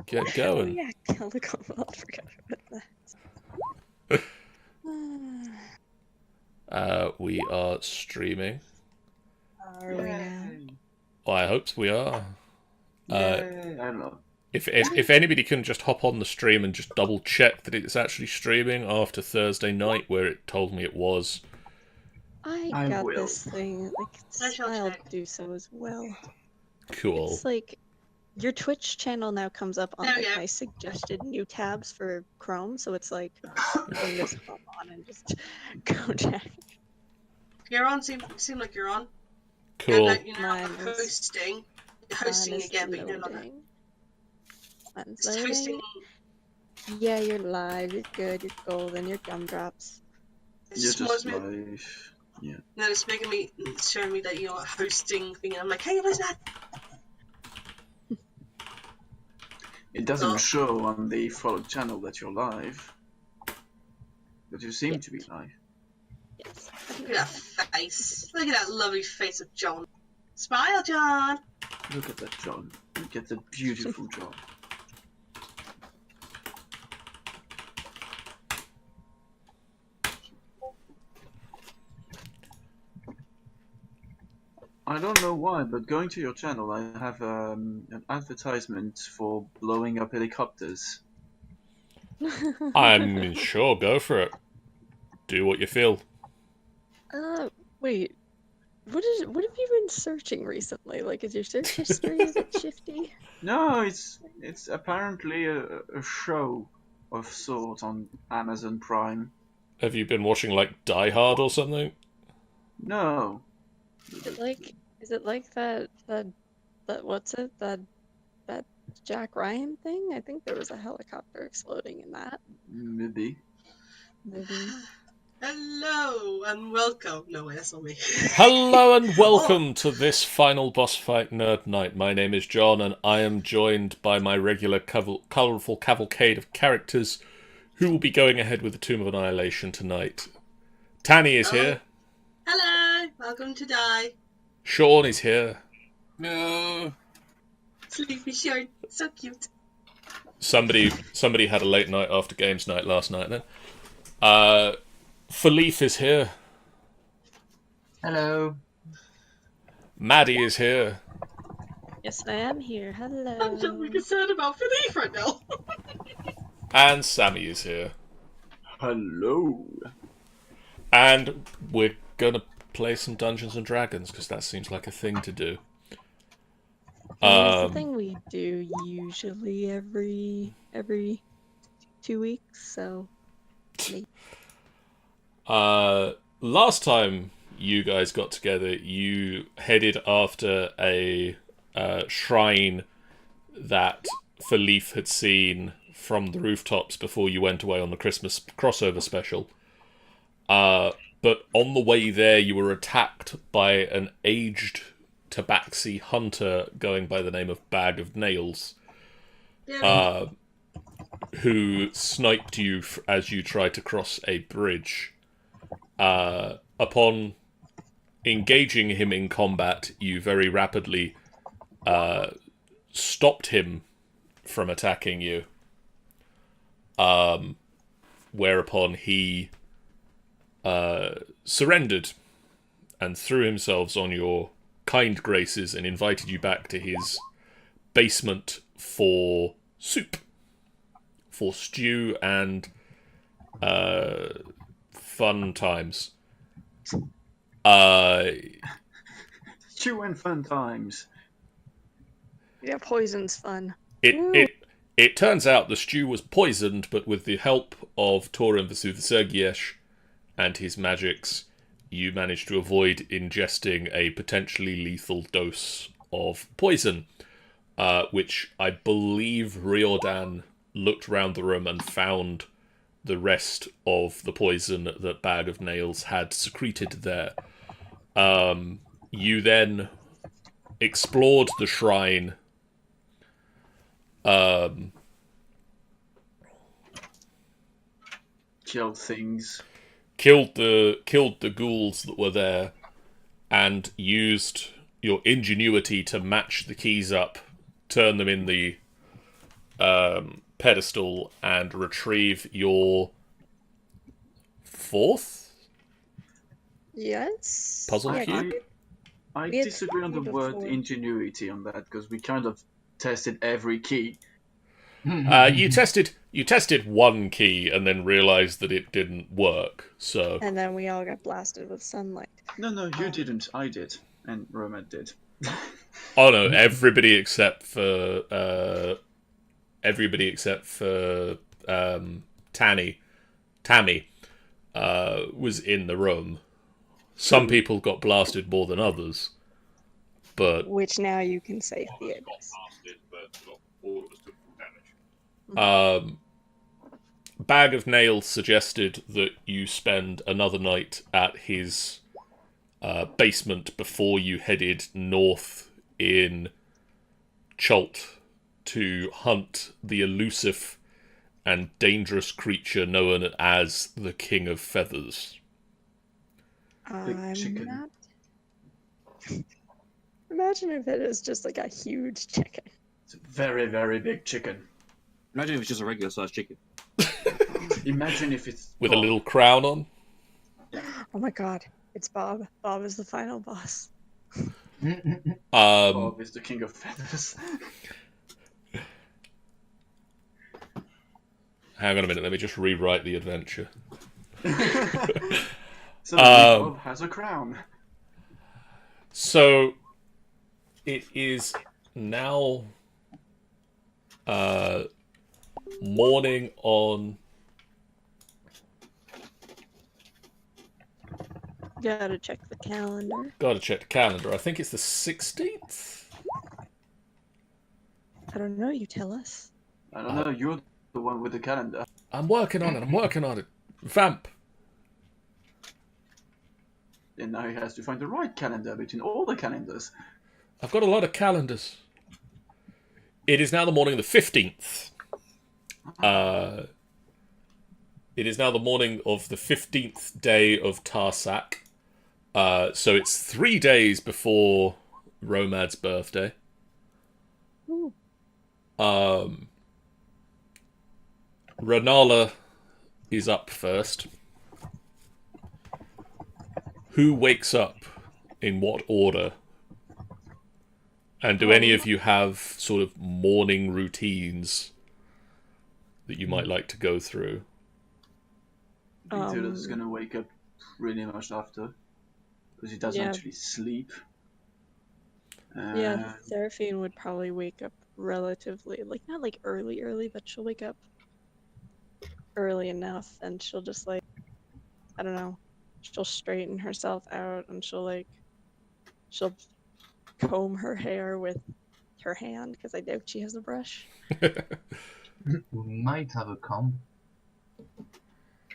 get Oh going. yeah, Calico. I forgot about that. We are streaming. Are we now? Well, I hope we are. Yay! I don't know. If anybody can just hop on the stream and just double check that it's actually streaming after Thursday night, where it told me it was. I got will. this thing. I shall I'll check. do so as well. Cool. It's like your Twitch channel now comes up on Oh, like yeah. my suggested new tabs for Chrome, so it's like you can just hop on and just go check. You're on. Seem like you're on. Cool. You're not Mine is- hosting. You're Mine hosting is again, but you're not. loading. Mine's Just loading. hosting. Yeah, you're live. You're good. You're golden. You're gumdrops. It You're just wants just me. live. Yeah. No, it's making me, showing me that you're hosting thing. And I'm like, hey, what's that? It doesn't Oh. show on the followed channel that you're live, but you seem Yeah. to be live. Yes. Look at that face. Look at that lovely face of John. Smile, John. Look at that John. Look at the beautiful John. I don't know why, but going to your channel, I have an advertisement for blowing up helicopters. I'm sure, go for it. Do what you feel. Wait. What have you been searching recently? Like, is your search history is it shifty? No, it's apparently a show of sort on Amazon Prime. Have you been watching like Die Hard or something? No. Is it like that what's it? That Jack Ryan thing? I think there was a helicopter exploding in that Maybe. movie. Hello and welcome. No, wait, that's not me. Hello and welcome to this final boss fight nerd night. My name is John and I am joined by my regular colourful cavalcade of characters who will be going ahead with the Tomb of Annihilation tonight. Tanny is here. Hello. Welcome to Die. Sean is here. No. Sleepy shirt. So cute. Somebody had a late night after games night last night then. Philippe is here. Hello. Maddie is here. Yes, I am here. Hello. I'm just concerned about Philippe right now. And Sammy is here. Hello. And we're gonna play some Dungeons and Dragons, because that seems like a thing to do. It's the thing we do usually every 2 weeks, so Last time you guys got together, you headed after a shrine that Philippe had seen from the rooftops before you went away on the Christmas crossover special. But on the way there, you were attacked by an aged tabaxi hunter going by the name of Bag of Nails, Yeah. who sniped you as you tried to cross a bridge. Upon engaging him in combat, you very rapidly stopped him from attacking you. Whereupon he surrendered and threw himself on your kind graces and invited you back to his basement for soup, for stew and fun times. Stew and fun times. yeah, poison's fun. It turns out the stew was poisoned, but with the help of Torin Vesuvasirgiesh and his magics, you managed to avoid ingesting a potentially lethal dose of poison, which I believe Riordan looked round the room and found the rest of the poison that Bag of Nails had secreted there. You then explored the shrine, Kill things. killed the ghouls that were there, and used your ingenuity to match the keys up, turn them in the pedestal and retrieve your fourth Yes. puzzle Yeah, cube. I We had disagree on the three word before. ingenuity on that, because we kind of tested every key. You tested one key and then realized that it didn't work. So And then we all got blasted with sunlight. No, you didn't. I did, and Roman did. oh no, everybody except for Tammy was in the room. Some people got blasted more than others, but Which now you can say Theodus. Bag of Nails suggested that you spend another night at his basement before you headed north in Chult to hunt the elusive and dangerous creature known as the King of Feathers. I'm chicken. not. Imagine if it is just like a huge chicken. It's a very, very big chicken. Imagine if it's just a regular sized chicken. Imagine if it's With Bob. a little crown on. Oh my god, it's Bob. Bob is the final boss. Bob is the king of feathers. Hang on a minute, let me just rewrite the adventure. So Bob has a crown. So, it is now morning on... Gotta check the calendar. Gotta check the calendar. I think it's the 16th? I don't know, you tell us. I don't know, you're the one with the calendar. I'm working on it. Vamp. And now he has to find the right calendar between all the calendars. I've got a lot of calendars. It is now the morning of the 15th. It is now the morning of the 15th day of Tarsak. So it's 3 days before Romad's birthday. Ooh. Renala is up first. Who wakes up in what order? And do any of you have sort of morning routines that you might like to go through? Theodus is gonna wake up pretty much after, because he doesn't Yeah. actually sleep. Yeah, Seraphine would probably wake up relatively, like, not like early, but she'll wake up early enough and she'll just, like, I don't know, she'll straighten herself out and she'll comb her hair with her hand, because I doubt she has a brush. We might have a comb.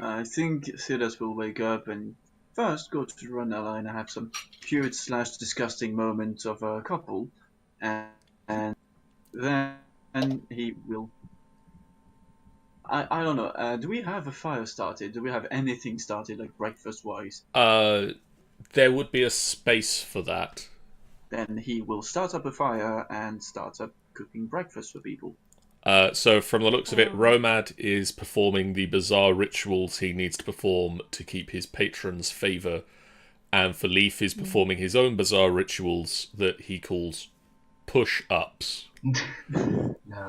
I think Theodus will wake up and first go to Ranella and have some cute/disgusting moment of a couple, and then he will. I don't know. Do we have a fire started? Do we have anything started, like breakfast-wise? There would be a space for that. Then he will start up a fire and start up cooking breakfast for people. So from the looks of it, Romad is performing the bizarre rituals he needs to perform to keep his patron's favour, and Philippe is performing his own bizarre rituals that he calls push-ups.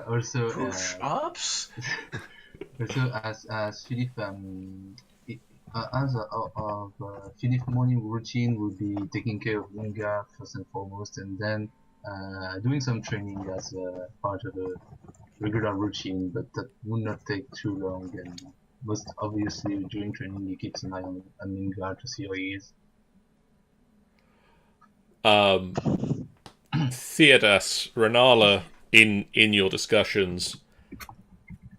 Also, Push-ups? also as Philippe, Philippe morning routine would be taking care of Lunga first and foremost, and then doing some training as part of a regular routine, but that would not take too long. And most obviously, during training, he keeps an eye on Lunga to see how he is. Theodas, Renala, in your discussions,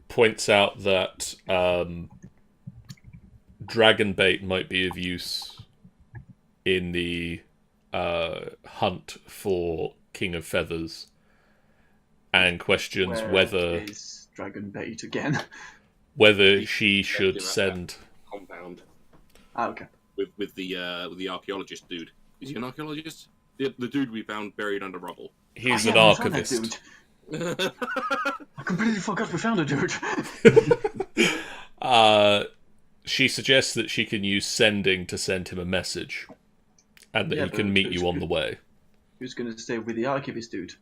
points out that dragon bait might be of use in the hunt for King of Feathers, and questions Where whether is Dragon Bait again? whether she should send. Compound Okay. with the archaeologist dude. Is he an archaeologist? The dude we found buried under rubble. He's I an haven't found that archivist. dude. I completely forgot we found a dude. She suggests that she can use sending to send him a message, and that Yeah, he can but meet you on the way. Who's gonna stay with the archivist dude?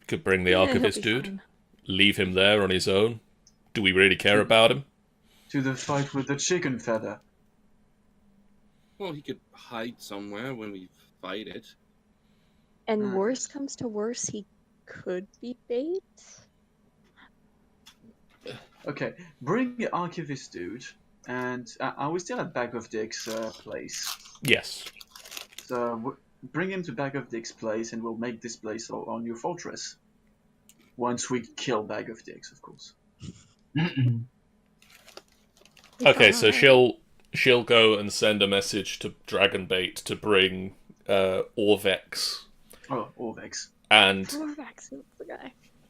Could bring the Yeah, he'll archivist be dude, fine. leave him there on his own. Do we really care about him? To the fight with the chicken feather. Well, he could hide somewhere when we fight it. And Nice. worse comes to worse, he could be bait. Okay, bring the archivist dude, and are we still at Bag of Dicks' place? Yes. So bring him to Bag of Dicks' place, and we'll make this place our new fortress. Once we kill Bag of Dicks, of course. Okay, so she'll go and send a message to Dragonbait to bring Orvex, Oh, Orvex. and Corvax is the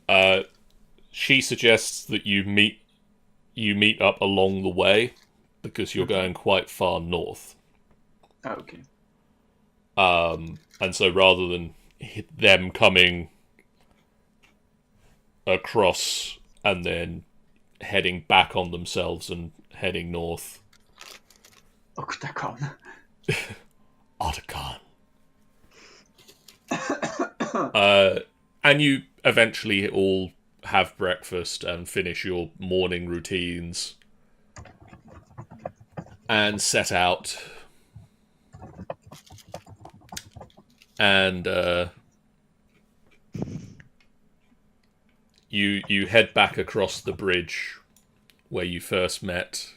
guy. she suggests that you meet up along the way because you're going quite far north. Oh, okay. And so rather than them coming across and then heading back on themselves and heading north, Octagon. Otacon. And you eventually all have breakfast and finish your morning routines and set out. And you head back across the bridge where you first met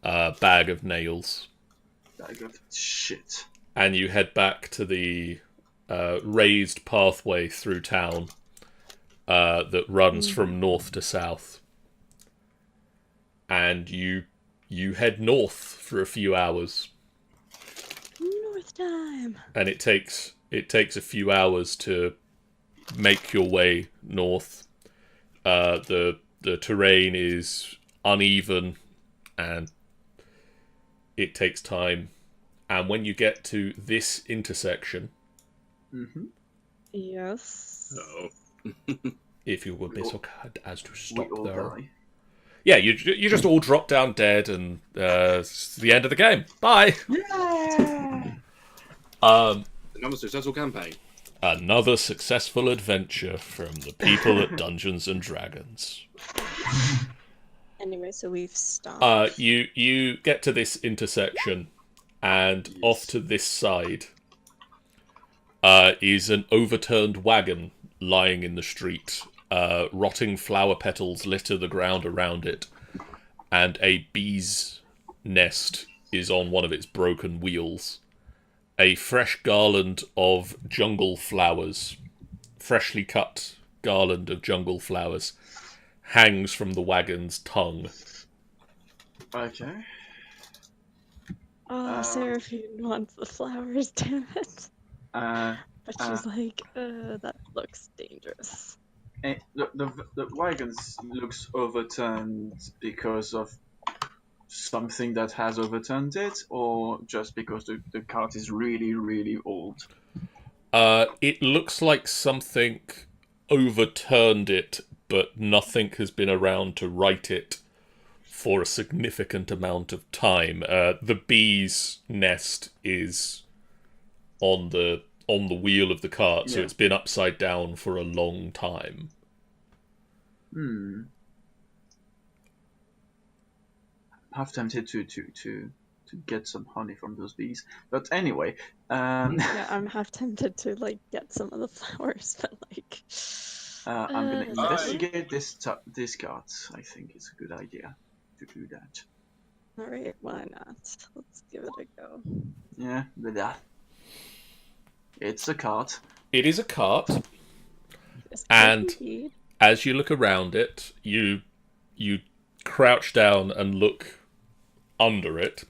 Bag of Nails. Bag of shit. And you head back to the raised pathway through town that runs from north to south. And you head north for a few hours. North time. And it takes a few hours to make your way north. The terrain is uneven and it takes time. And when you get to this intersection, Mm-hmm. Yes. Oh. if you would be so kind as to We stop all there. die. Yeah, you just all drop down dead, and it's the end of the game. Bye. Yeah. Another successful campaign. Another successful adventure from the people at Dungeons and Dragons. Anyway, so we've stopped. You get to this intersection, and off to this side is an overturned wagon lying in the street. Rotting flower petals litter the ground around it, and a bee's nest is on one of its broken wheels. A fresh garland of jungle flowers, freshly cut garland of jungle flowers, hangs from the wagon's tongue. Okay. Oh, Seraphine wants the flowers, damn it. Uh, But she's like, that looks dangerous. the wagons looks overturned because of something that has overturned it, or just because the cart is really, really old? It looks like something overturned it, but nothing has been around to right it for a significant amount of time. The bee's nest is on the wheel of the cart, so Yeah. it's been upside down for a long time. Half tempted to get some honey from those bees, but anyway, Yeah, I'm half tempted to like get some of the flowers, but like. I'm gonna is that investigate this cart. I think it's a good idea to do that. Alright, why not? Let's give it a go. Yeah, with that. It's a cart. It is a cart, Yes, And- indeed. as you look around it, you crouch down and look under it,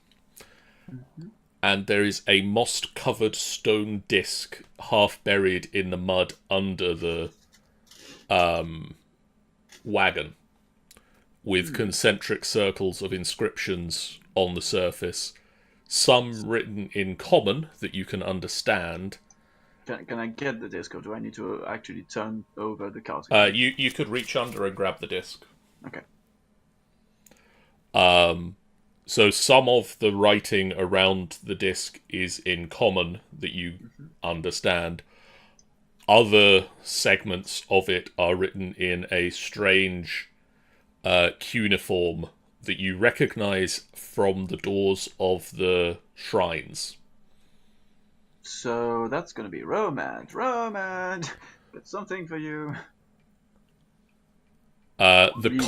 and there is a moss-covered stone disc half buried in the mud under the wagon, with concentric circles of inscriptions on the surface, some written in common that you can understand, Can I get the disc, or do I need to actually turn over the card? You could reach under and grab the disc. Okay. So some of the writing around the disc is in common that you understand. Other segments of it are written in a strange cuneiform that you recognize from the doors of the shrines. So that's gonna be Romad. Romad! Got something for you. The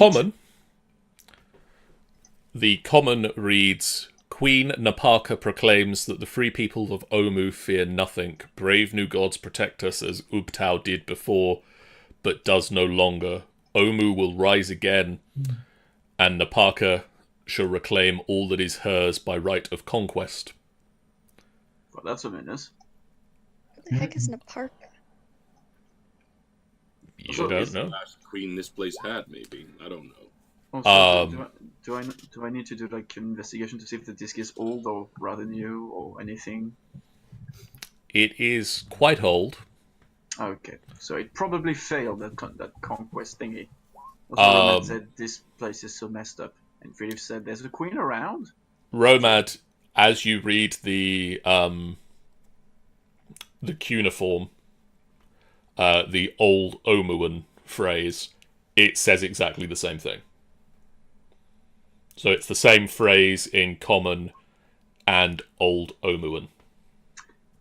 common reads, Queen Napaka proclaims that the free people of Omu fear nothing. Brave new gods protect us as Ubtao did before, but does no longer. Omu will rise again, and Napaka shall reclaim all that is hers by right of conquest. Well, that's ominous. What the heck is Naparka? You So don't is- know. Last queen this place had, maybe. I don't know. Also, do I need to do like an investigation to see if the disc is old or rather new or anything? It is quite old. Okay, so it probably failed that conquest thingy. Also, Romad said this place is so messed up, and Philip said there's a queen around. Romad, as you read the cuneiform, the old Omuan phrase, it says exactly the same thing. So it's the same phrase in common and old Omuan.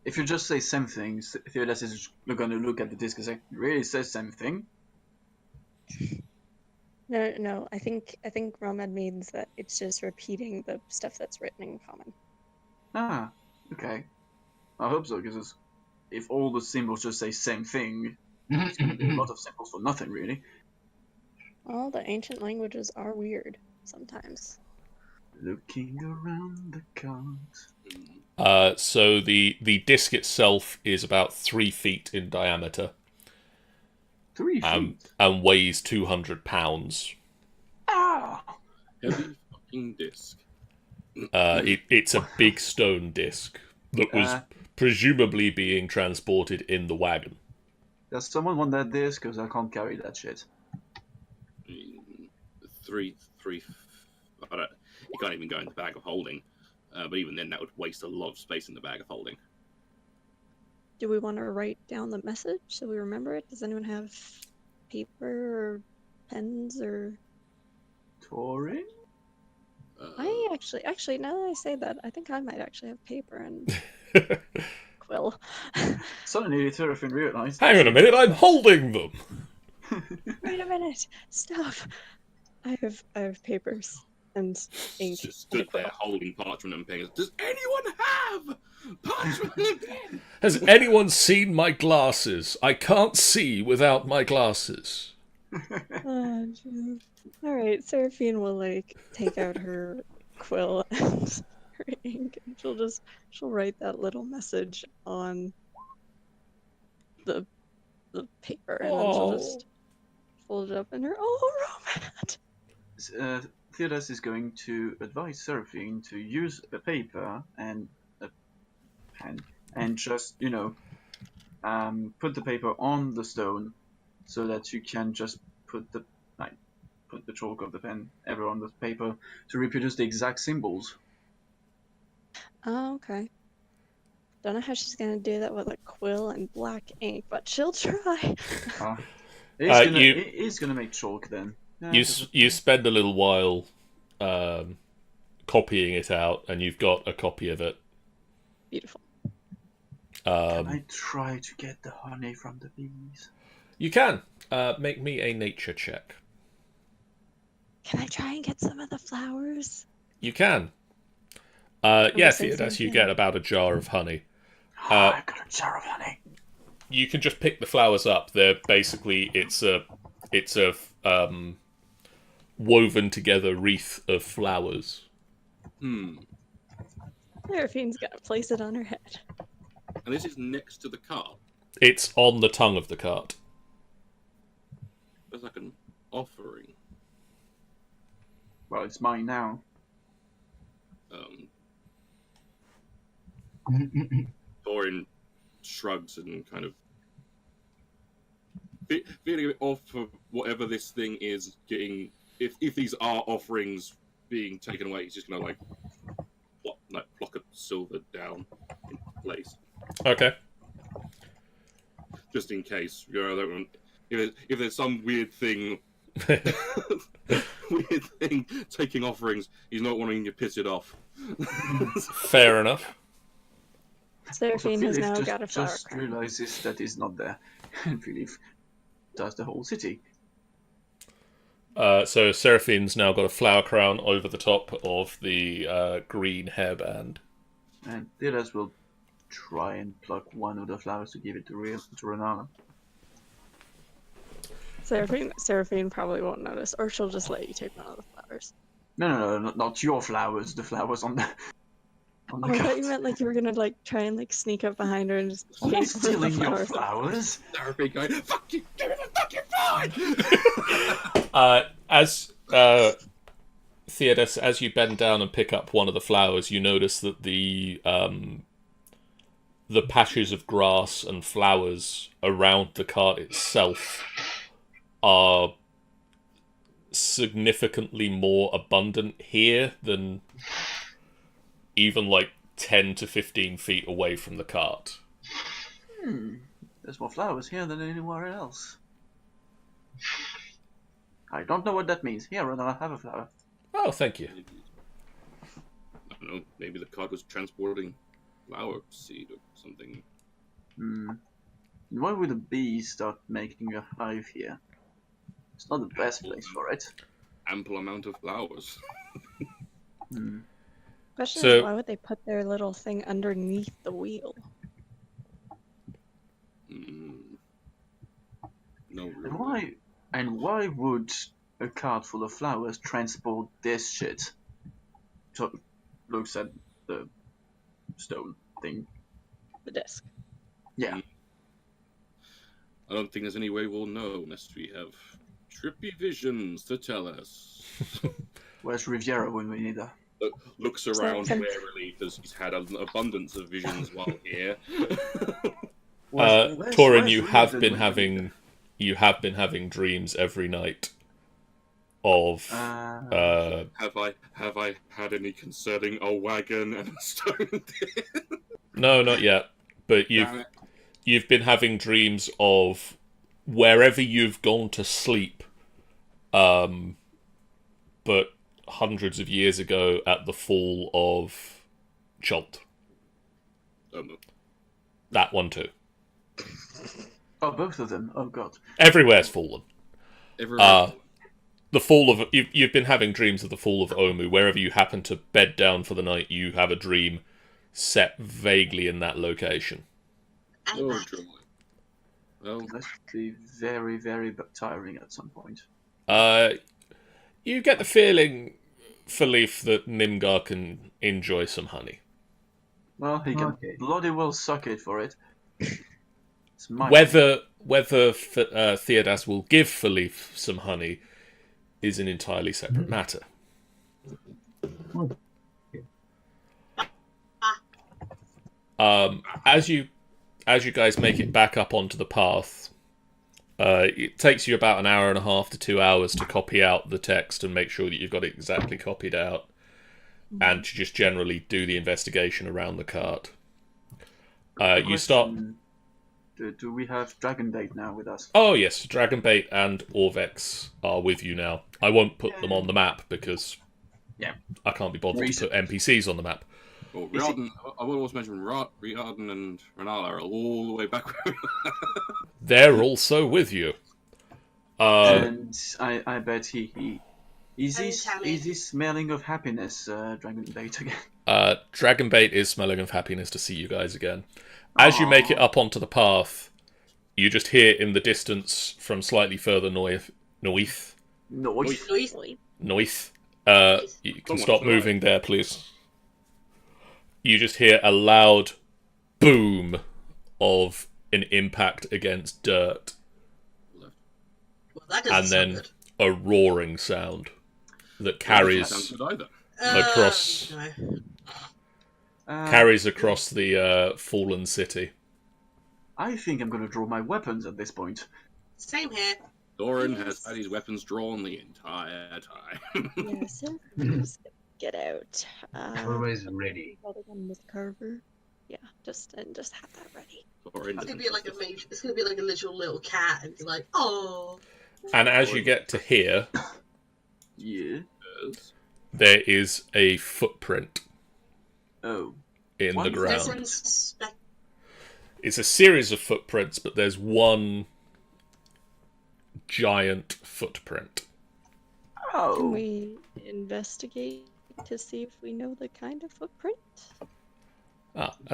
If you just say same things, Theodas is going to look at the disc and say, "It really says same thing." No. I think Romad means that it's just repeating the stuff that's written in common. Ah, okay. I hope so, because if all the symbols just say same thing, it's going to be a lot of symbols for nothing, really. Well, the ancient languages are weird sometimes. Looking around the cards. So the disc itself is about 3 feet in diameter 3 feet. and weighs 200 pounds. Ah! Heavy fucking disc. It's a big stone disc that was presumably being transported in the wagon. Does someone want that disc? Because I can't carry that shit. I mean, three. I don't, you can't even go in the bag of holding. But even then, that would waste a lot of space in the bag of holding. Do we want to write down the message so we remember it? Does anyone have paper or pens or? Torin? I actually, now that I say that, I think I might actually have paper and quill. Suddenly, Seraphin realized. Hang on a minute, I'm holding them! Wait a minute! Stop! I have papers and ink. Just and a stood there quill. holding parchment and pens. Does anyone have parchment and pen? Has anyone seen my glasses? I can't see without my glasses. Oh, jeez. All right, Seraphine will take out her quill and her ink, and she'll write that little message on the paper, and then she'll just fold it up in her. Oh, Romad! Theodas is going to advise Seraphine to use a paper and a pen and just, put the paper on the stone so that you can just put the chalk of the pen ever on the paper to reproduce the exact symbols. Oh, okay. Don't know how she's gonna do that with a quill and black ink, but she'll try. He's gonna make chalk then. You spend a little while copying it out, and you've got a copy of it. Beautiful. Can I try to get the honey from the bees? You can. Make me a nature check. Can I try and get some of the flowers? You can. the Yes, same as you thing. get about a jar of honey. I got a jar of honey. You can just pick the flowers up. They're basically it's a woven together wreath of flowers. Seraphine's gonna place it on her head. And this is next to the cart. It's on the tongue of the cart. There's like an offering. Well, it's mine now. Thorin shrugs and kind of feeling a bit off for whatever this thing is getting. If these are offerings being taken away, he's just gonna like block a silver down in place, Okay. just in case. You know, I don't want, if there's some weird thing taking offerings, he's not wanting to piss it off. Fair enough. Seraphine has now just, got a flower just crown. realizes that he's not there, and Philip does the whole city. So Seraphine's now got a flower crown over the top of the green hairband. And Thiras will try and pluck one of the flowers to give it to Renala. Seraphine probably won't notice, or she'll just let you take one of the flowers. No, not your flowers. The flowers on the Oh, I thought cart. you meant like you were gonna like try and like sneak up behind her and just I'm not take one of the stealing your flowers. flowers. Therapy going, fuck you, give me the fucking flowers! As Theodos, as you bend down and pick up one of the flowers, you notice that the patches of grass and flowers around the cart itself are significantly more abundant here than even like 10 to 15 feet away from the cart. There's more flowers here than anywhere else. I don't know what that means. Here, Renala, have a flower. Oh, thank you. I don't know, maybe the cart was transporting flower seed or something. Why would a bee start making a hive here? It's not the best place for it. Ample amount of flowers. Question So- is, why would they put their little thing underneath the wheel? No, And why would a cart full of flowers transport this shit? So, looks at the stone thing. The disc. Yeah. I don't think there's any way we'll know unless we have trippy visions to tell us. Where's Riviera when we need her? Looks around Some- warily because he's had an abundance of visions while here. Torin, you have been having dreams every night of Have I had any concerning a wagon and a stone? no, not yet, but you've been having dreams of wherever you've gone to sleep, but hundreds of years ago at the fall of Chult. That one too. Oh, both of them. Oh god. Everywhere's fallen. Everywhere. The fall of you've been having dreams of the fall of Omu. Wherever you happen to bed down for the night, you have a dream set vaguely in that location. And back. joy. Well, It must be very, very tiring at some point. You get the feeling, Philippe, that Nimgar can enjoy some honey. Well, he can Okay. bloody well suck it for it. It's my Whether Theodas will give Philippe some honey is an entirely separate matter. As you guys make it back up onto the path, it takes you about an hour and a half to 2 hours to copy out the text and make sure that you've got it exactly copied out, and to just generally do the investigation around the cart. You start. Do we have Dragon Bait now with us? Oh yes, Dragonbait and Orvex are with you now. I won't put them on the map because I can't be bothered to put NPCs on the map. well, Riordan, I will also mention Riordan and Renala are all the way back. They're also with you. And I bet he is Hey, he Tally. smelling of happiness, Dragon Bait again. Dragonbait is smelling of happiness to see you guys again. As you make it up onto the path, you just hear in the distance from slightly further north. Noise. You can stop moving there, please. You just hear a loud boom of an impact against dirt, Well, that doesn't and sound then good. a roaring sound that carries Sounds good either. across No. carries across the fallen city. I think I'm gonna draw my weapons at this point. Same here. Doran has had his weapons drawn the entire time. Yeah, so just get out. Always ready. Call again, Miss Carver. Yeah, just have that ready. Doran It's gonna doesn't be like a major. It's gonna be like a literal little cat, and be like, oh. And as you get to here, Yeah. does. there is a footprint Oh. in the What? ground. Everyone's suspect. It's a series of footprints, but there's one giant footprint. Can Oh. we investigate to see if we know the kind of footprint?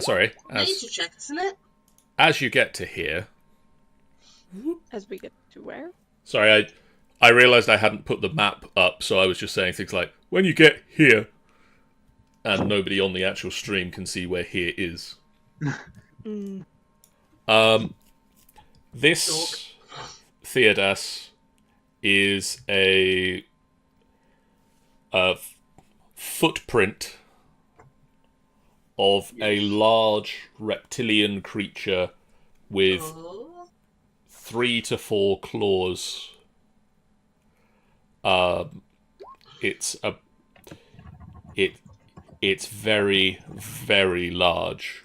Sorry. Nature check, isn't it? As you get to here, As we get to where? sorry, I realised I hadn't put the map up, so I was just saying things like, when you get here, and nobody on the actual stream can see where here is. Mm. This Theodas is a footprint of a large reptilian creature with Oh. 3 to 4 claws. It's very, very large.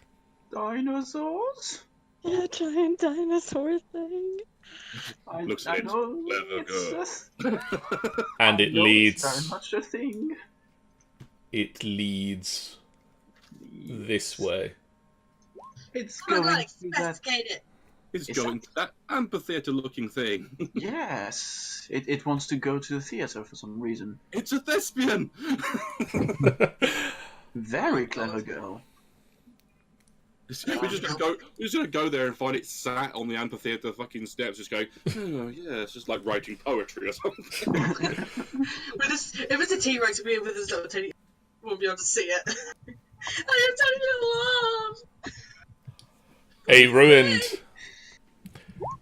Dinosaurs? Yeah, giant dinosaur thing. Looks like it's clever girl. And it leads very much a thing. this way. It's Oh my going god, to that. investigate it. It's Is going to that amphitheater-looking thing. Yes, it wants to go to the theater for some reason. It's a thespian. Very clever girl. We're just gonna go there and find it sat on the amphitheater fucking steps, just going, oh yeah, it's just like writing poetry or something. With this, if it's a T-Rex, we'll be with this little tiny, won't be able to see it. I have tiny little arms.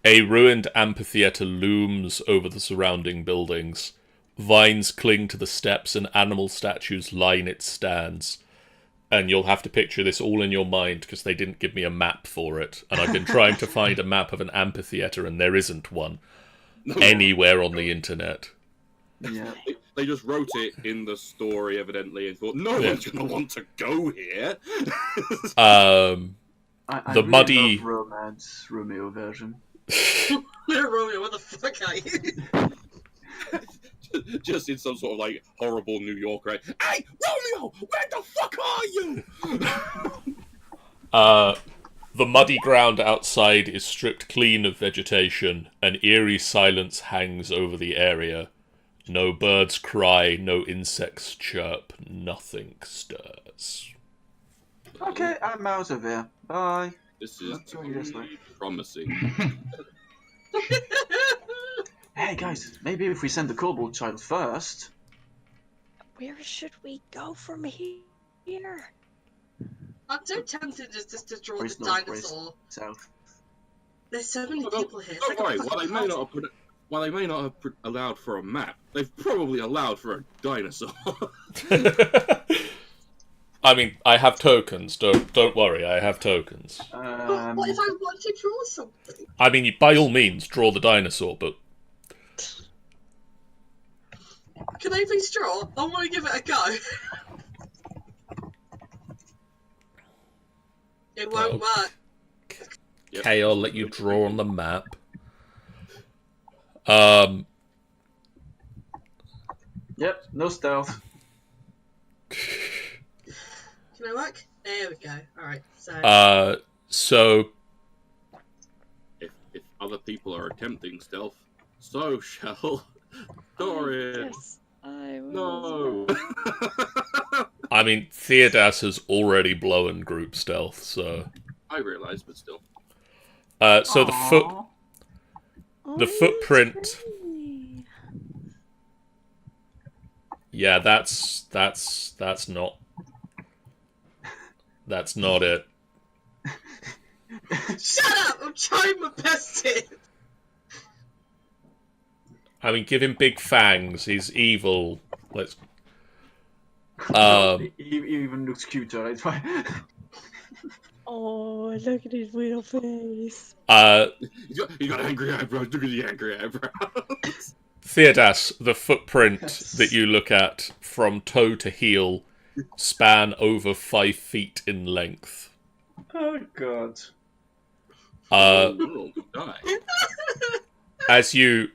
A ruined amphitheater looms over the surrounding buildings. Vines cling to the steps and animal statues line its stands. And you'll have to picture this all in your mind because they didn't give me a map for it. And I've been trying to find a map of an amphitheater and there isn't one anywhere on the internet. Yeah. They just wrote it in the story, evidently, and thought, no one's going to want to go here. I The really muddy- love Romance Romeo version. Romeo, what the fuck are you? Just in some sort of, like, horrible New York, right? Hey, Romeo, where the fuck are you? The muddy ground outside is stripped clean of vegetation. An eerie silence hangs over the area. No birds cry, no insects chirp, nothing stirs. Okay, I'm out of here. Bye. This is Let's go this way. really promising. Hey guys, maybe if we send the kobold child first. Where should we go from here? I'm so tempted just to draw Where's the north, dinosaur. South. There's so many Well, people here. It's Don't like worry, a fucking party. while they may not have allowed for a map, they've probably allowed for a dinosaur. I mean, I have tokens. Don't worry, I have tokens. But what if I want to draw something? I mean, by all means, draw the dinosaur, but Can I please draw? I want to give it a go. It won't work. Yep. okay, I'll let you draw on the map. Yep, no stealth. Can I work? There we go. Alright, So If other people are attempting stealth, so shall Dorian. Yes, I will. No. I mean, Theodas has already blown group stealth, so I realise, but still. so Aw. the footprint. Yeah, that's not it. Shut up! I'm trying my best here! I mean, give him big fangs. He's evil. Let's. He even looks cuter. It's fine. Oh, look at his little face. You got angry eyebrows. Look at the angry eyebrows. Theodas, the footprint that you look at from toe to heel span over 5 feet in length. Oh god. Oh, good guy. As you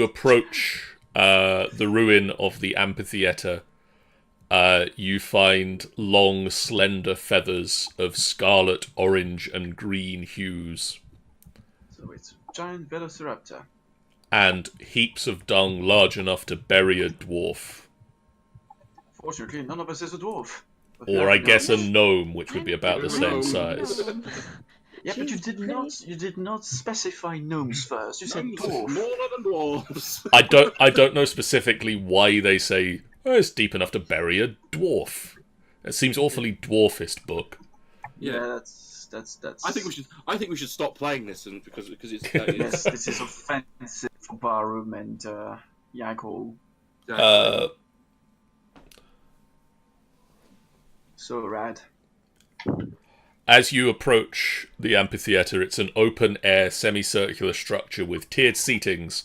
approach the ruin of the amphitheater, you find long, slender feathers of scarlet, orange, and green hues, So it's a giant velociraptor. and heaps of dung large enough to bury a dwarf, Fortunately, none of us is a dwarf. But we or are I guess a gnomes. gnome, which would be about the same Gnome. size. Yeah, but She's you did not specify gnomes first. You said Gnomes are dwarf. smaller than dwarves. I don't know specifically why they say it's deep enough to bury a dwarf. It seems awfully dwarfist book. Yeah. That's. I think we should stop playing this, and because it's Yes, this is offensive for Barroom and Yaghal. So rad. As you approach the amphitheater, it's an open-air, semicircular structure with tiered seatings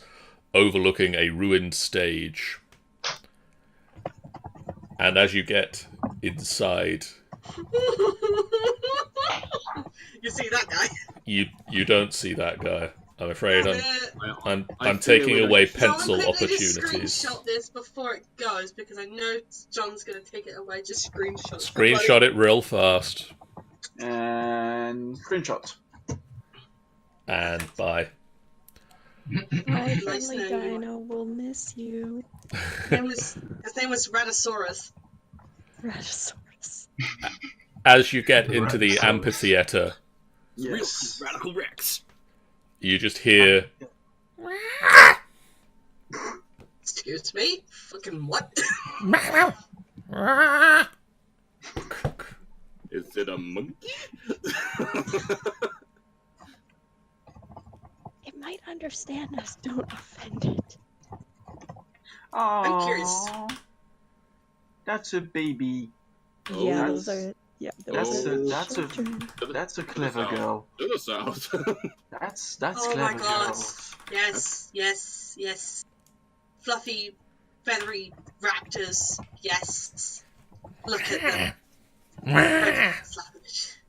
overlooking a ruined stage. And as you get inside, You see that guy? you don't see that guy. I'm afraid Damn I'm it. I'm taking away pencil Someone quickly just opportunities. screenshot this before it goes because I know John's gonna take it away. Just screenshot. Screenshot it real fast, And screenshot. and bye. My Nice friendly name. dino will miss you. His name was Ratosaurus. Ratosaurus. As you get into the amphitheater, Yes. Radical Rex. you just hear Excuse me? Fucking what? Is it a monkey? It might understand us. Don't offend it. I'm curious. That's a baby. Oh, Yeah, that's- those are. Yeah, That's those are that's a children. that's a clever girl. To the south. That's Oh my clever God. girl. Yes. Fluffy, feathery raptors. Yes. Look at them. Savage.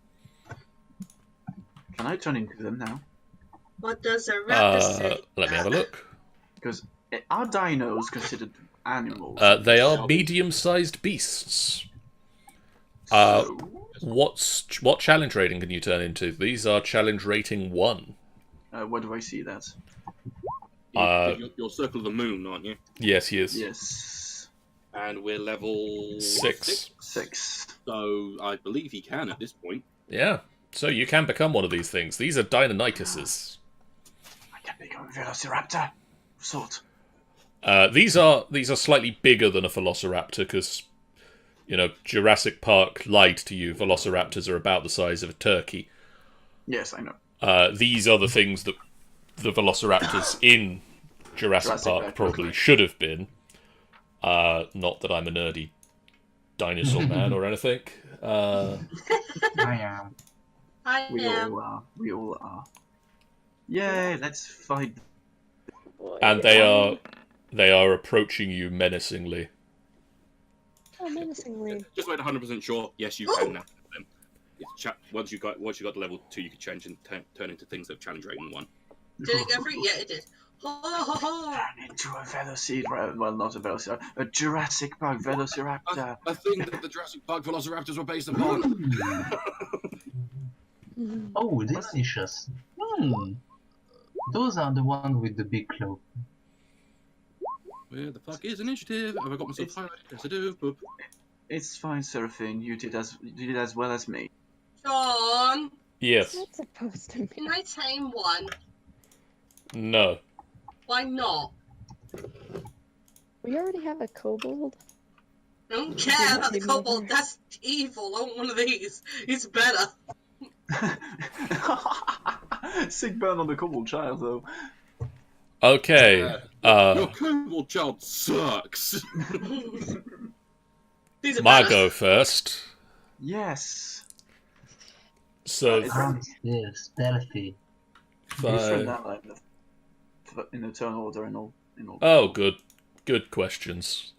Can I turn into them now? What does a raptor say? let me have a look. Because are dinos considered animals? They are medium-sized beasts. So, What challenge rating can you turn into? These are challenge rating 1. where do I see that? You're Circle of the Moon, aren't you? Yes, he is. Yes. And we're level 6. 6. So I believe he can at this point. Yeah. So you can become one of these things. These are Deinonychuses. I can become a velociraptor. Sort. These are slightly bigger than a Velociraptor because, Jurassic Park lied to you. Velociraptors are about the size of a turkey. Yes, I know. These are the things that the Velociraptors in Jurassic Park Park, probably okay. should have been. Not that I'm a nerdy dinosaur man or anything. I am. We all are. We all are. Yay, let's fight. Boy, And they are approaching you menacingly. Oh, menacingly. Just wait 100% sure. Yes, you can now. Them. Once you got to level 2, you can change and turn into things that challenge rating 1. Did it go through? Yeah, it did. Ho ho ho! Turn into a velociraptor. Well, not a velociraptor. A Jurassic Park velociraptor. A thing that the Jurassic Park Velociraptors were based upon. Mhm. Oh, delicious. Those are the ones with the big claw. Where the fuck is initiative? Have I got myself highlighted? Yes, I do. Boop. It's fine, Seraphine. You did as well as me. John, Yes. What's that supposed to mean? can I tame one? No. Why not? We already have a kobold. I don't care about the kobold. That's evil. I want one of these. He's better. Sick burn on the kobold child, though. Okay. Your kobold child sucks. These are Margot better. first. Yes. So Downstairs, stealthy. Who's from five. that line in the turn order and all? Oh, good questions.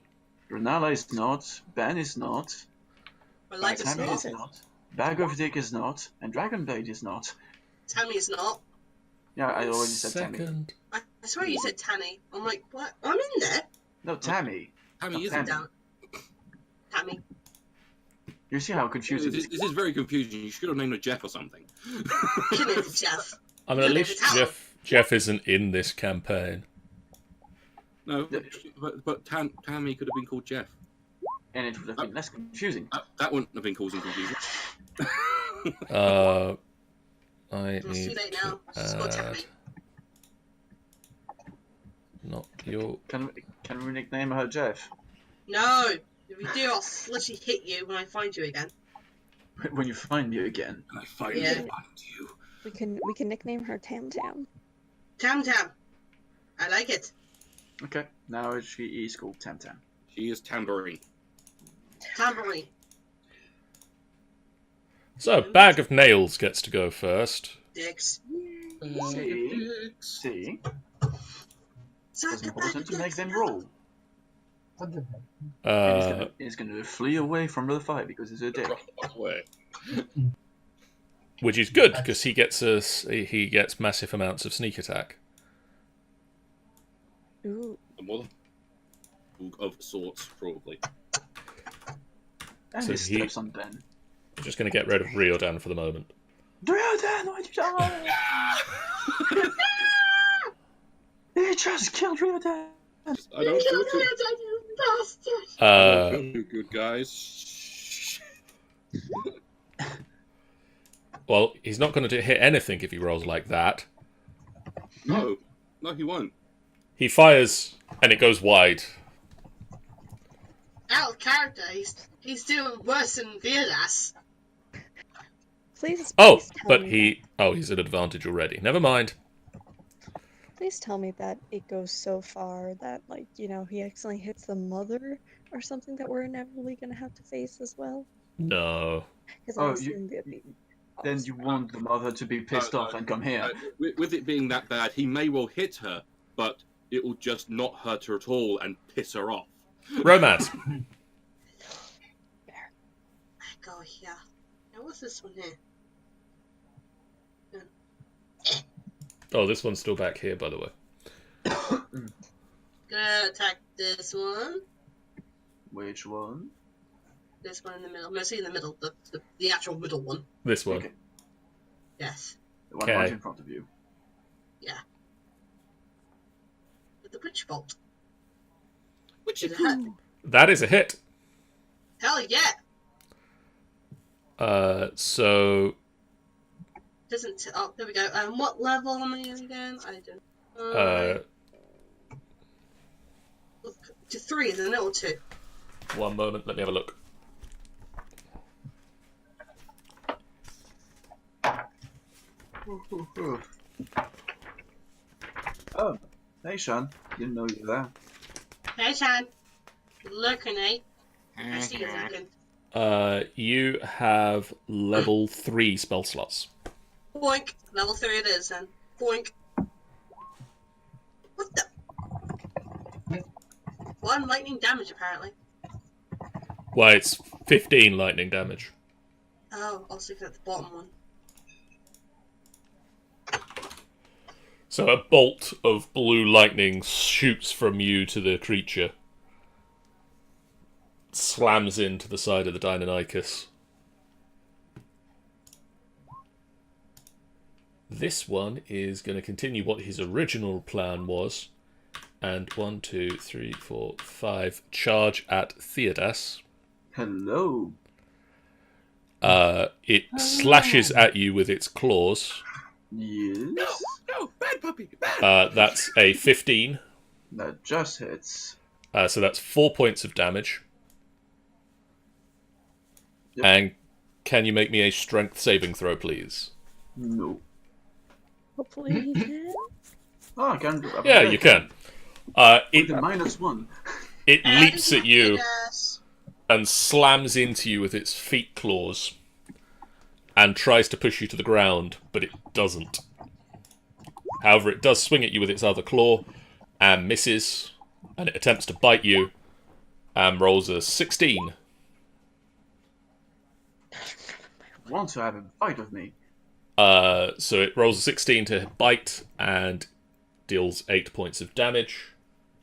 Renala is not. Ben is not. But like it's Tammy not. is not. Bag of Dick is not. And Dragonblade is not. Tammy is not. Yeah, I already said Tammy. Second. I swear you said Tanny. I'm like, what? I'm in there. No, Tammy. Tammy Tammy. isn't. Damn it. Tammy. You see how confusing This is very confusing. You should have named her Jeff or something. Should name it Jeff. I mean, at Yeah, least it's Howard. Jeff isn't in this campaign. No, but Tammy could have been called Jeff. and it would have been less confusing. That wouldn't have been causing confusion. I It's too need late now. to Just got add Tammy. not your. Can we nickname her Jeff? No! If you do, I'll literally hit you when I find you again. When you find me again. And I finally Yeah. find you. We can nickname her Tam Tam. Tam Tam. I like it. Okay, now she is called Tam Tam. She is tambourine. Tambourine. So, Bag of Nails gets to go first. Dicks. See? Suck It's a important bag to of make dicks. them roll. What the heck? And he's gonna flee away from the fight because he's a dick. Away. Which is good because he gets massive amounts of sneak attack. Ooh. A mother of sorts, probably. And So he he- steps on Ben. I'm just going to get rid of Riodan for the moment. Ryodan, why'd you die? He just killed Ryodan! I don't You feel killed too, me, you bastard! I Uh, don't feel too good, guys. well, he's not going to hit anything if he rolls like that. No, he won't. He fires, and it goes wide. Out of character, he's doing worse than Vierdas. Please. Oh, please tell but me he's at advantage already. Never mind. Please tell me that it goes so far that, like, you know, he accidentally hits the mother or something that we're inevitably gonna have to face as well. No. Because Oh, I assume that'd be. Then you want the mother to be pissed off and come here. With it being that bad, he may well hit her, but it will just not hurt her at all and piss her off. Romance. I go here. Now what's this one here? Oh, this one's still back here, by the way. Gonna attack this one. Which one? This one in the middle. Mostly in the middle. The actual middle one. This one. Okay. Yes. The one Okay. right in front of you. With the witch bolt. Which Did is it hurt? That is a hit. Hell yeah! So Doesn't. Oh, there we go. What level am I again? I don't. Look, to 3, isn't it? Or 2? one moment, let me have a look. Oh, hey Sean. Didn't know you were there. Hey, Chan. Good looking, eh? I see you looking. You have level 3 spell slots. Boink. Level 3 it is then. Boink. What the? 1 lightning damage apparently. Well, it's 15 lightning damage. Oh, I was looking at the bottom one. So a bolt of blue lightning shoots from you to the creature. Slams into the side of the Deinonychus. This one is going to continue what his original plan was. And 1, 2, 3, 4, 5 charge at Theodas. Hello. It slashes at you with its claws. Yes. no, bad puppy, bad. That's a 15. That just hits. So that's 4 points of damage. Yep. And can you make me a strength saving throw, please? No. Hopefully he can. Oh, I can. Yeah, you can. With It the -1. leaps at you Yes. and slams into you with its feet claws. and tries to push you to the ground, but it doesn't. However, it does swing at you with its other claw, and misses, and it attempts to bite you, and rolls a 16. Want to have a fight with me? So it rolls a 16 to bite, and deals 8 points of damage.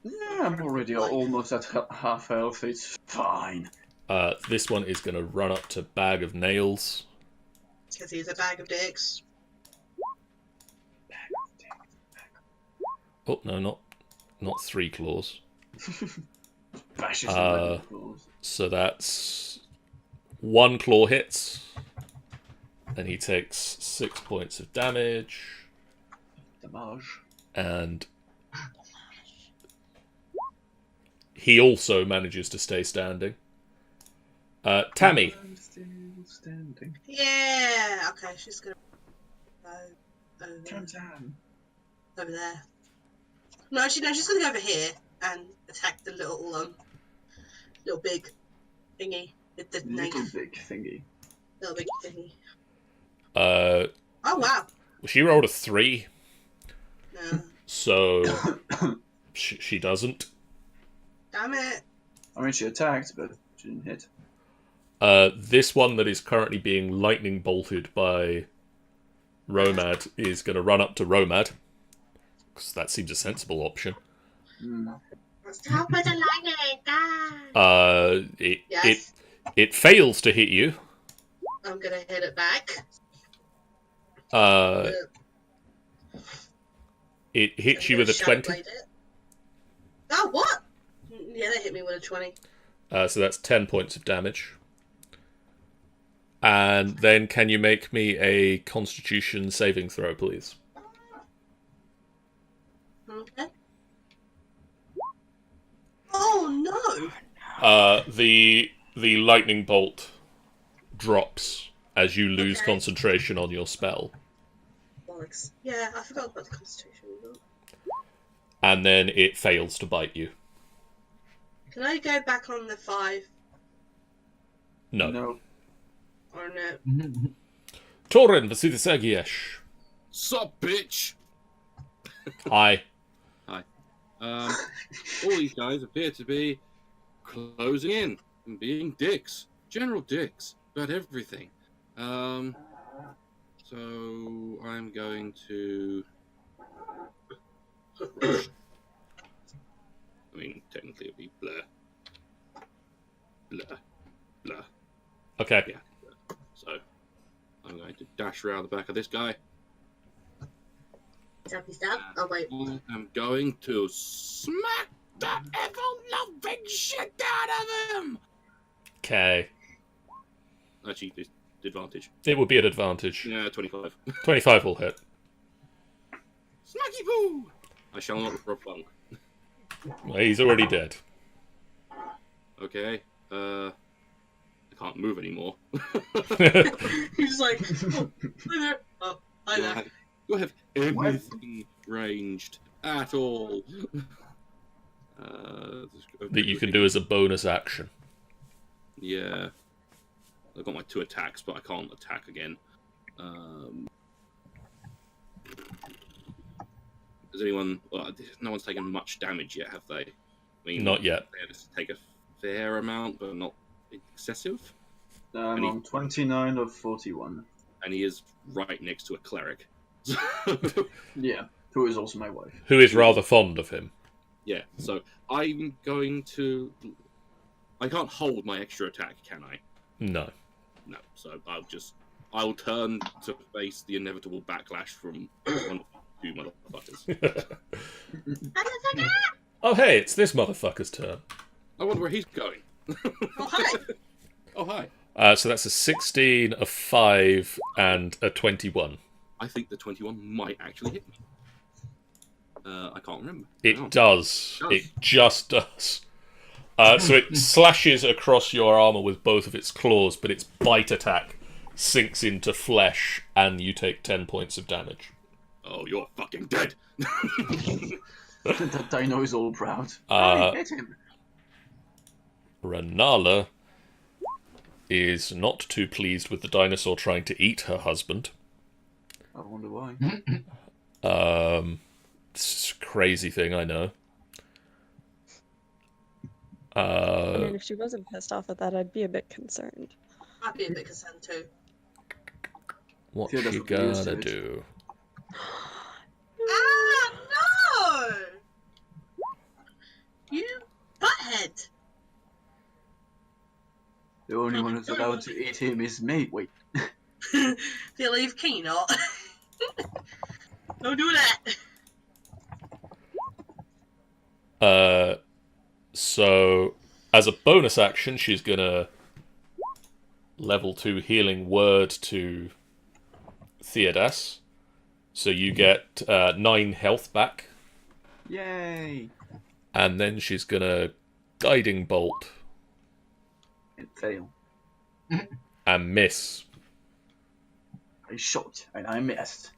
Yeah, I'm already almost at half health. It's fine. This one is going to run up to Bag of Nails. Because he's a bag of dicks. Oh, no, not 3 claws. Bashes him with the claws. So that's 1 claw hits, and he takes 6 points of damage, Damage. and he also manages to stay standing. Tammy. I'm still standing. Yeah. Okay, she's gonna go over there. No, actually, no. She's gonna go over here and attack the little big thingy with the Little knife. big thingy. Little big thingy. Uh, Oh wow. she rolled a 3, No. so she doesn't. Damn it. I mean, she attacked, but she didn't hit. This one that is currently being lightning bolted by Romad is going to run up to Romad, because that seems a sensible option. Stop with the lightning, guys. Yes. It fails to hit you. I'm gonna hit it back. It hits you with a 20. Oh, what? Yeah, they hit me with a 20. So that's 10 points of damage. And then can you make me a Constitution saving throw, please? Okay. Oh no! The lightning bolt drops as you lose Okay. concentration on your spell. Bollocks. Yeah, I forgot about the Constitution. And then it fails to bite you. Can I go back on the 5? No. No. Or no? Torin Vasilisagiesh. Sup, bitch? Hi. All these guys appear to be closing in and being dicks. General dicks about everything. So I'm going to... I mean, technically it'd be blur. Blur. Okay. Yeah. So I'm going to dash around the back of this guy. Stab. Oh wait. I'm going to smack the ever-loving shit out of him! Okay. Actually, there's the advantage. It would be an advantage. Yeah, 25. 25 will hit. Smacky poo! I shall not replunk. Well, he's already dead. Okay. I can't move anymore. He's like, oh, hi there. Oh, hi there. Do I have anything ranged at all? That you can do as a bonus action. Yeah. I've got my 2 attacks, but I can't attack again. Has anyone... Well, no one's taken much damage yet, have they? I mean, Not yet. They had to take a fair amount, but not excessive. I'm on 29 of 41. And he is right next to a cleric. Yeah, who is also my wife. Who is rather fond of him. Yeah, so I'm going to... I can't hold my extra attack, can I? No. No, so I'll turn to face the inevitable backlash from one of you motherfuckers. Oh, hey, it's this motherfucker's turn. I wonder where he's going. Oh hi. Oh, hi. So that's a 16, a 5, and a 21. I think the 21 might actually hit me. I can't remember. It does. It does. It just does. So it slashes across your armor with both of its claws, but its bite attack sinks into flesh, and you take 10 points of damage. Oh, you're fucking dead. That dino is all proud. Uh, Hey, hit him. Renala is not too pleased with the dinosaur trying to eat her husband. I wonder why. It's a crazy thing, I know. I mean, if she wasn't pissed off at that, I'd be a bit concerned. I'd be a bit concerned too. What's Feel she that's what we used to gonna it. do? Ah, no! You butthead! The only one who's allowed to eat him is me. Wait. Feel leave key not. Don't do that. So, as a bonus action, she's gonna level 2 healing word to Theodas. So you get 9 health back. Yay! And then she's gonna guiding bolt And fail. and miss. I shot and I missed.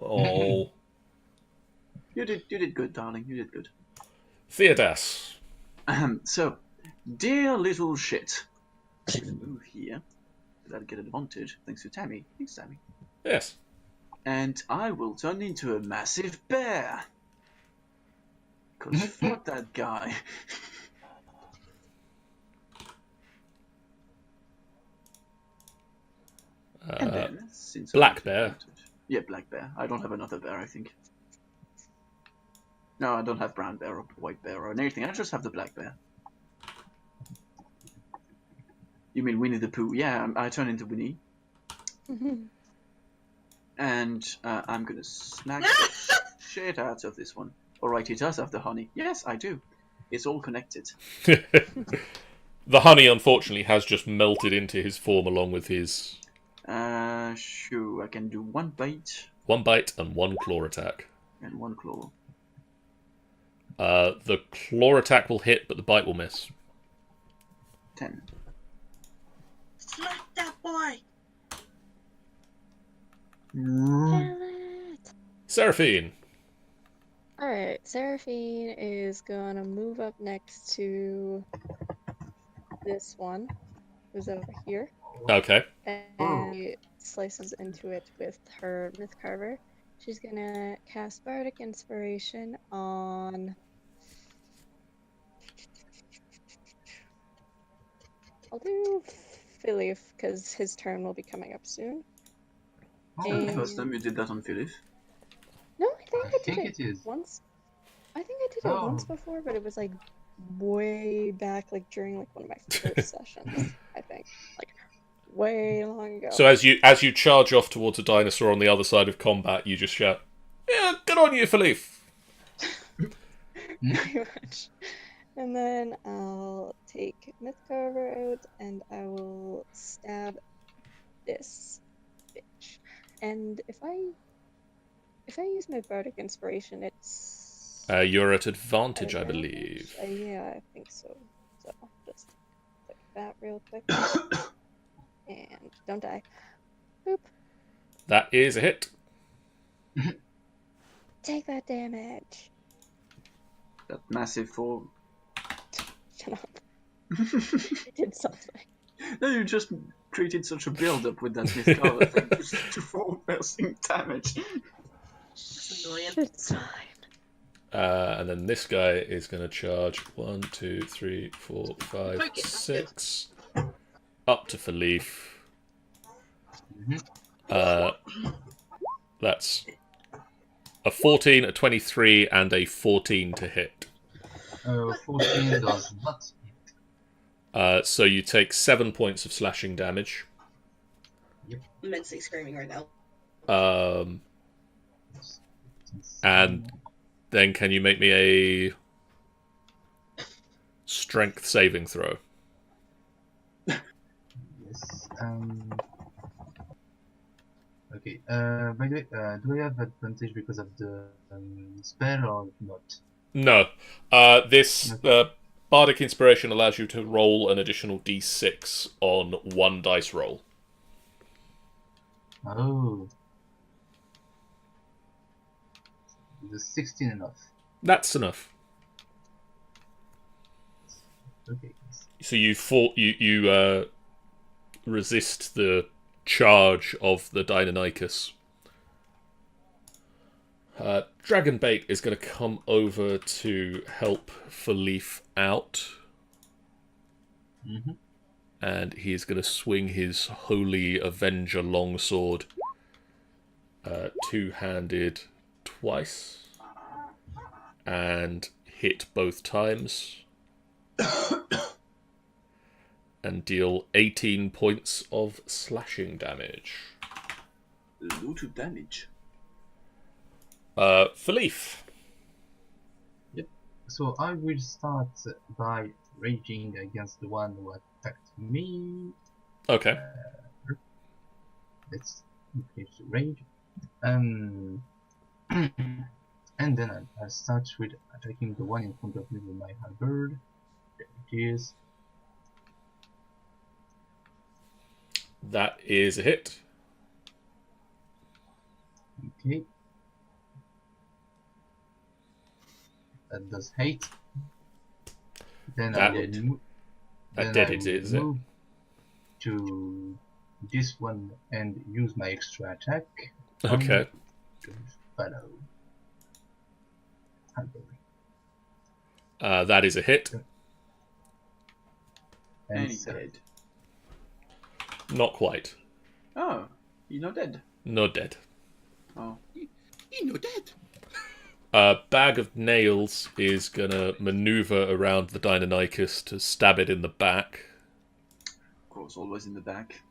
Oh. You did good, darling. You did good. Theodas. So, dear little shit. Move here. That'll get advantage. Thanks to Tammy. Thanks, Tammy. Yes. And I will turn into a massive bear. Cause fuck that guy. And then, since Black bear. Yeah, black bear. I don't have another bear, I think. No, I don't have brown bear or white bear or anything. I just have the black bear. You mean Winnie the Pooh? Yeah, I turn into Winnie. And I'm gonna snag the shit out of this one. Alright, he does have the honey. Yes, I do. It's all connected. The honey, unfortunately, has just melted into his form along with his Sure, I can do 1 bite 1 bite and 1 claw attack. and 1 claw. The claw attack will hit, but the bite will miss. 10. Slap that boy! Seraphine. Alright, Seraphine is gonna move up next to this one, who's over here, Okay. and she slices into it with her Myth Carver. She's gonna cast Bardic Inspiration on... I'll do Philip, because his turn will be coming up soon. Is that the first time you did that on Philip? No, I think I did it is. once. I think I did it once before, but it was like way back, like during like one of my first sessions. I think, like way long ago. So as you charge off towards a dinosaur on the other side of combat, you just shout, "Yeah, good on you, Philippe." Pretty much. And then I'll take Mythcarver out, and I will stab this bitch. And if I use my Bardic Inspiration, it's You're at advantage, I advantage? believe. Yeah, I think so. So just click that real quick, and don't die. Boop. That is a hit. Take that damage. That massive fall. Shut up. I did something. No, you just created such a build-up with that Mythcarver thing just to fall passing damage. That's annoying. It's fine. And then this guy is going to charge 1, 2, 3, 4, 5, Poke it, 6 up to Philippe. That's a 14, a 23, and a 14 to hit. 14 does not hit. So you take 7 points of slashing damage. Immensely screaming right now. And then can you make me a strength saving throw? Yes. Okay. By the way, do I have advantage because of the spell or not? No. This Bardic Inspiration allows you to roll an additional d6 on 1 dice roll. Oh. Is 16 enough? That's enough. Okay. So you resist the charge of the Deinonychus. Dragonbait is going to come over to help Philippe out. Mm-hmm. And he's going to swing his Holy Avenger longsword, two-handed twice, and hit both times, and deal 18 points of slashing damage. A lot of damage. Philippe. So I will start by raging against the one who attacked me. Okay. Let's increase the rage. And then I'll start with attacking the one in front of me with my halberd. There it is. That is a hit. Okay. That does 8. Then That I will did. move. That Then did I it, will is it? move to this one and use my extra attack. Okay. To follow. Halberd. That is a hit. And he's 7. dead. Not quite. Oh, he's not dead. Not dead. Oh. You're dead. Bag of Nails is gonna maneuver around the Deinonychus to stab it in the back. Of course, always in the back.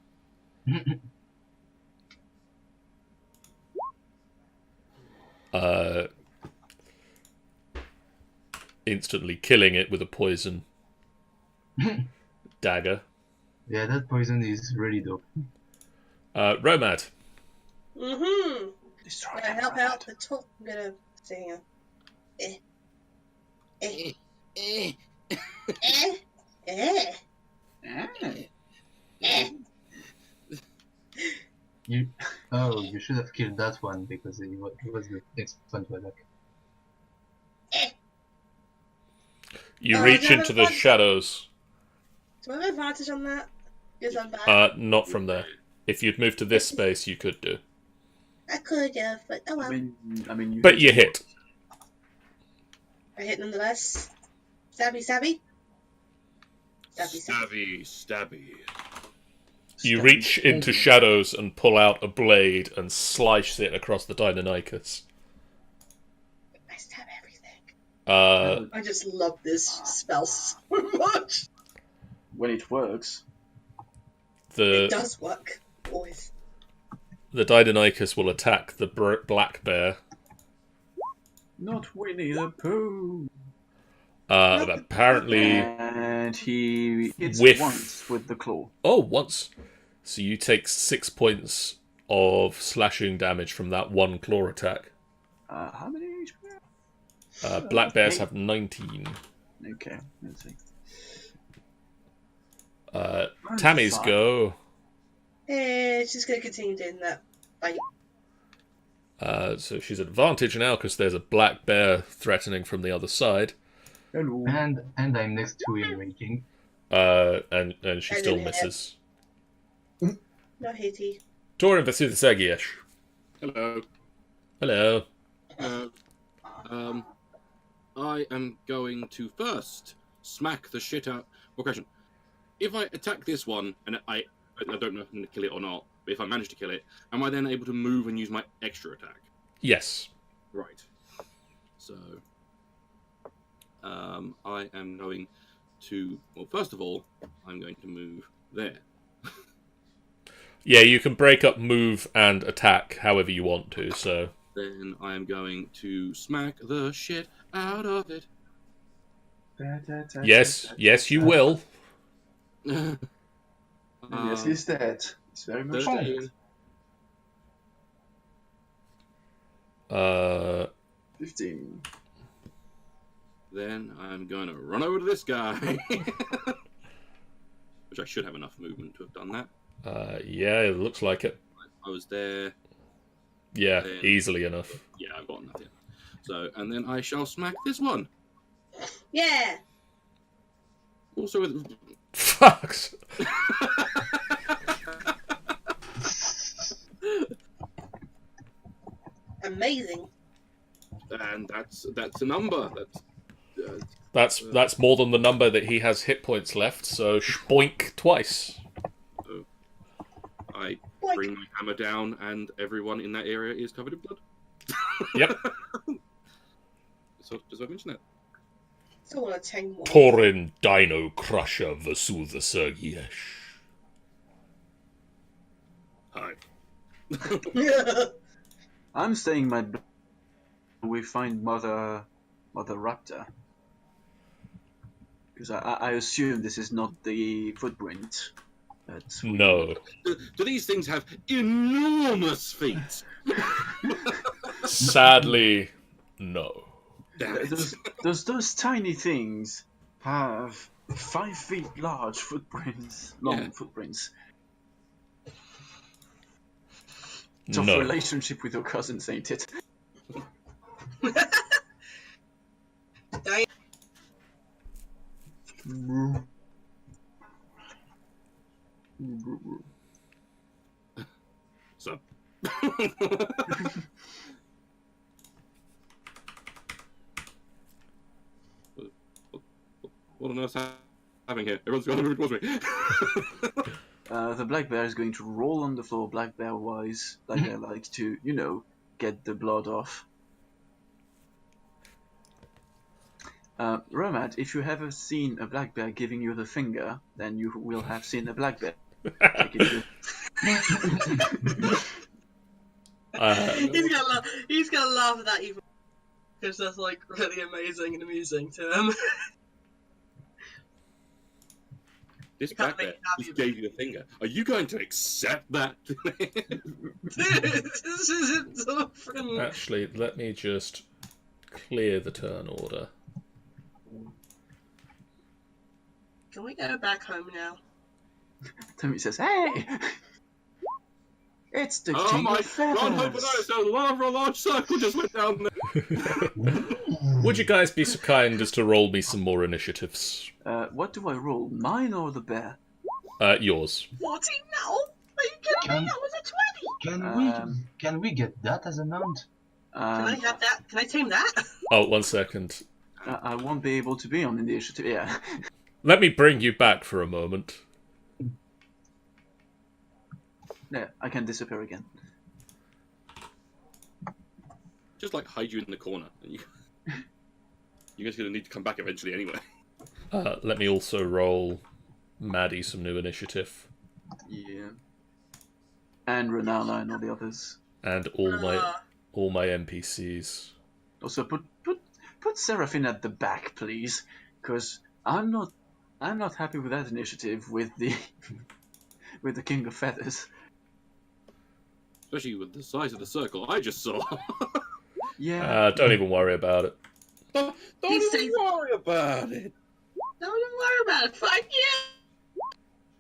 Instantly killing it with a poison dagger. Yeah, that poison is really dope. Romad. Mm-hmm. Destroy I'm gonna him, help Robert. out the top. I'm gonna sing a eh eh. Ah. You should have killed that one because he was the next one to attack. You Oh, reach is that into a the fun- shadows. Do I have advantage on that? Because I'm back. Not from there. If you'd moved to this space, you could do. I could have, but oh well. I mean, But you hit. I hit nonetheless. Stabby, stabby. Stabby, stabby. Stabby. You reach into shadows and pull out a blade and slice it across the Deinonychus. I stab everything. Uh, I just love this spell so much. when it works. It The does work. Always. Deinonychus will attack the black bear. Not Winnie the Pooh. Apparently, And he hits Whiff. once with the claw. once. So you take 6 points of slashing damage from that one claw attack. How many HP? Black bears have 19. Okay, let's see. Tammy's Fine. go. She's gonna continue doing that. Bite. So she's at advantage now because there's a black bear threatening from the other side. Hello. And I'm next to him raging. And she And still then hit. misses. No hitty. Torin Vasudasagiesh. Hello. Hello. I am going to first smack the shit out. Well, question: if I attack this one and I don't know if I'm going to kill it or not, but if I manage to kill it, am I then able to move and use my extra attack? Yes. Right. So, I am going to. Well, first of all, I'm going to move there. Yeah, you can break up move and attack however you want to, so... Then I am going to smack the shit out of it. Yes, you will. Yes, he's dead. It's very much 13. dead. Uh, 15. Then I'm going to run over to this guy. Which I should have enough movement to have done that. yeah, it looks like it. I was there. Yeah, Then- easily enough. Yeah, I've got enough. Yeah. So, and then I shall smack this one. Yeah. Also with. Fucks. Amazing. And that's a number. That's more than the number that he has hit points left. So spoink twice. I Like- bring my hammer down, and everyone in that area is covered in blood. Yep. So does I mention that? So want to tame one. Torin Dino Crusher Vasu the Sergiesh. Hi. I'm staying my. We find Mother Raptor. Because I assume this is not the footprint. That's No. Do these things have enormous feet? Sadly, no. Damn it. Those tiny things have 5 feet large footprints, long Yeah. footprints. Tough No. relationship with your cousins, ain't it? So. What on earth's happening here? Everyone's going towards me. The black bear is going to roll on the floor, black bear wise, like I like to, get the blood off. Romad, if you have seen a black bear giving you the finger, then you will have seen a black bear. Like if you- He's gonna laugh at that even because that's like really amazing and amusing to him. This You can't back there make it happy, just gave you the finger. Are you going to accept that? This isn't so friendly. Actually, let me just clear the turn order. Can we go back home now? Tommy says, "Hey, it's the Oh King my of Feathers." God, hope and I, so a large circle just went down there. Would you guys be so kind as to roll me some more initiatives? What do I roll? Mine or the bear? Yours. 14 now? Are you kidding me? That was a 20! Can we get that as a mount? Can I have that? Can I tame that? Oh, 1 second. I won't be able to be on initiative. Yeah. Let me bring you back for a moment. Yeah, I can disappear again. Just like hide you in the corner. You guys are going to need to come back eventually anyway. Let me also roll Maddie some new initiative. Yeah. And Renala and all the others. And all my NPCs. Also, put Seraphine at the back, please, because I'm not happy with that initiative with the with the King of Feathers. Especially with the size of the circle I just saw. Yeah. Don't even worry about it. Don't even worry about it. Don't even worry about it. Fuck you!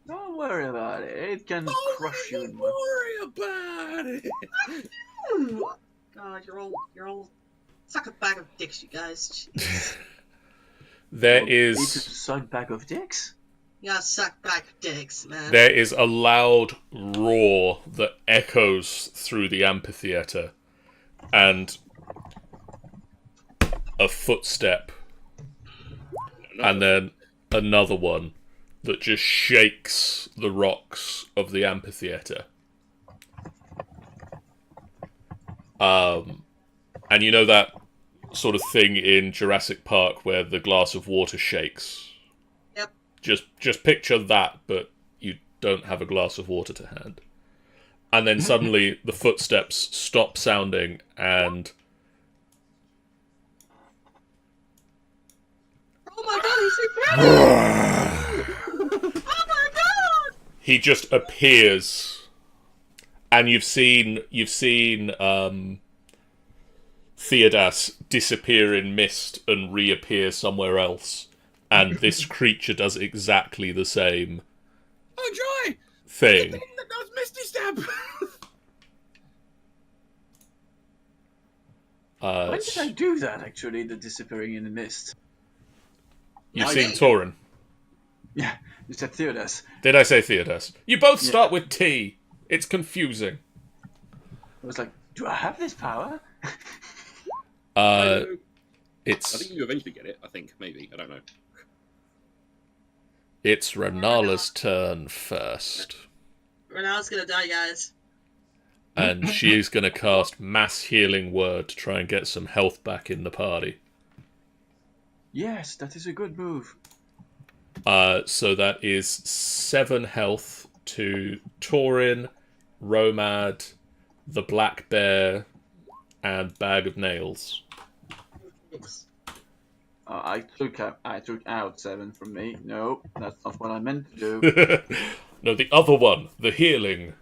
Don't worry about it. It can crush you in one. worry about it. God, you're all suck a bag of dicks, you guys. Jeez. There Need to is suck bag of dicks. You gotta suck bag of dicks, man. there is a loud roar that echoes through the amphitheater, and a footstep, and then another one that just shakes the rocks of the amphitheater. And you know that sort of thing in Jurassic Park where the glass of water shakes? Yep. Just picture that, but you don't have a glass of water to hand. And then suddenly the footsteps stop sounding, and Oh my god, he's so Oh my god! he just appears. And you've seen Theodas disappear in mist and reappear somewhere else. And this creature does exactly the same Oh, Joy! thing. That was Misty Stab! When did I do that, actually, the disappearing in the mist? You've I seen did. Tauren. Yeah, you said Theodas. Did I say Theodas? You both start with T. It's confusing. I was like, do I have this power? Uh, I think it's you eventually get it. I think maybe I don't know. it's Renala's turn first, Renala's gonna die, guys. and she's going to cast Mass Healing Word to try and get some health back in the party. Yes, that is a good move. So that is 7 health to Torin, Romad, the Black Bear, and Bag of Nails. It's- I took out 7 from me. No, that's not what I meant to do. No, the other one, the healing.